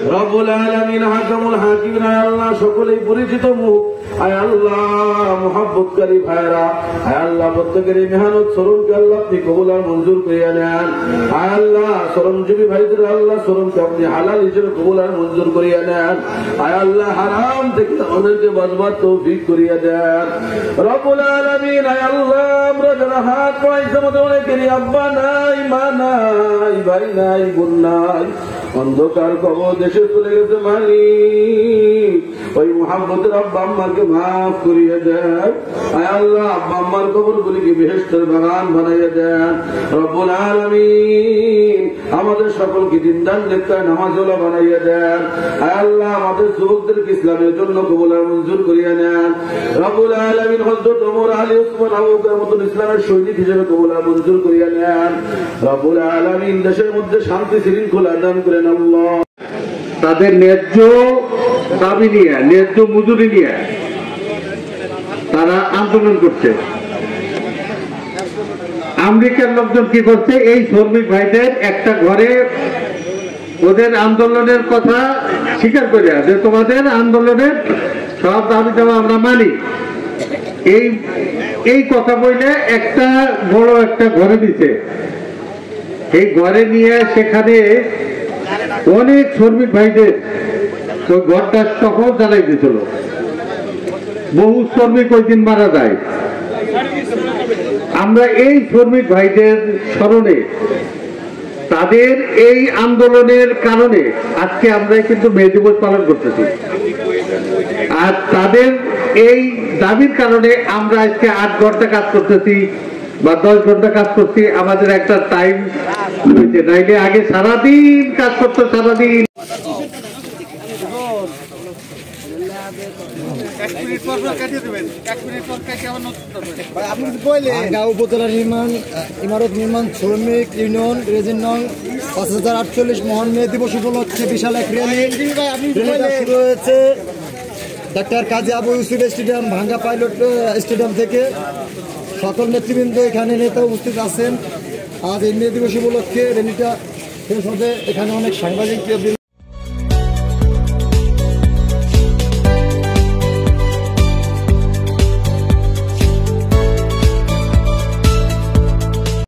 রব্বুল আলামিন হাকামুল হাকিম আয় আল্লাহ সকলেই পরিচিত মুখ আয় আল্লাহ মুহাব্বতকারী ভাইরা আয় আল্লাহ প্রত্যেকের মেহনত শ্রমকে আল্লাহ আপনি কবুল আর মঞ্জুর করিয়া নেন আয় আল্লাহ শ্রমজীবী ভাইদের আল্লাহ শ্রমকে আপনি হালাল হিসেবে কবুল আর মঞ্জুর করিয়া নেন আয় আল্লাহ হারাম থেকে অনেকে বাঁচবার তৌফিক করিয়া দেন রব্বুল আলামিন আয় আল্লাহ আমরা যারা হাত পাইছে আমাদের অনেকেরই আব্বা নাই মা নাই ভাই নাই বোন নাই অন্ধকার কবর দেশে চলে গেছে মালিক ওই মুহাব্বতের আব্বা আম্মাকে মাফ করিয়ে দেন আয় আল্লাহ আব্বা আম্মার কবর গুলিকে বেহেশতের বাগান বানাইয়া দেন রব্বুল আলামিন আমাদের সকলকে দিনদার নেতা নামাজওয়ালা বানাইয়া দেন আয় আল্লাহ আমাদের যুবকদেরকে ইসলামের জন্য কবুল আর মঞ্জুর করিয়া নেন রব্বুল আলামিন হযরত ওমর আলী ওসমান আবু বকরের মতন ইসলামের সৈনিক হিসেবে কবুল আর মঞ্জুর করিয়া নেন রব্বুল আলামিন দেশের মধ্যে শান্তি শৃঙ্খলা দান করেন আল্লাহ তাদের ন্যায্য দাবি নিয়ে ন্যায্য মজুরি নিয়ে তারা আন্দোলন করছে। আমেরিকার লোকজন কি করছে, এই শ্রমিক ভাইদের একটা ঘরে ওদের আন্দোলনের কথা স্বীকার করে যে তোমাদের আন্দোলনের সব দাবি দাবা আমরা মানি, এই কথা বলে একটা বড় একটা ঘরে দিচ্ছে। এই ঘরে নিয়ে সেখানে অনেক শ্রমিক ভাইদের ওই ঘরটা সকল জ্বালাই দিয়েছিল। বহু শ্রমিক ওই দিন মারা যায়। আমরা এই শ্রমিক ভাইদের স্মরণে তাদের এই আন্দোলনের কারণে আজকে আমরা কিন্তু মে দিবস পালন করতেছি। আর তাদের এই দাবির কারণে আমরা আজকে 8 ঘন্টা কাজ করতেছি বা 10 ঘন্টা কাজ করছি। আমাদের একটা টাইম হয়েছে, নাইলে আগে সারাদিন কাজ করতো, সারাদিন। উপজেলা ইমারত নির্মাণ শ্রমিক ইউনিয়ন রেজিন নং 5048 মহান মে দিবস উপলক্ষে বিশাল এক র্যালি শুরু হয়েছে ডাক্তার কাজী আবু ইউসুফ স্টেডিয়াম, ভাঙ্গা পাইলট স্টেডিয়াম থেকে। সকল নেতৃবৃন্দ এখানে নেতা উপস্থিত আছেন। আজ এই মে দিবস উপলক্ষে র্যালিটা শেষ হবে। এখানে অনেক সাংবাদিক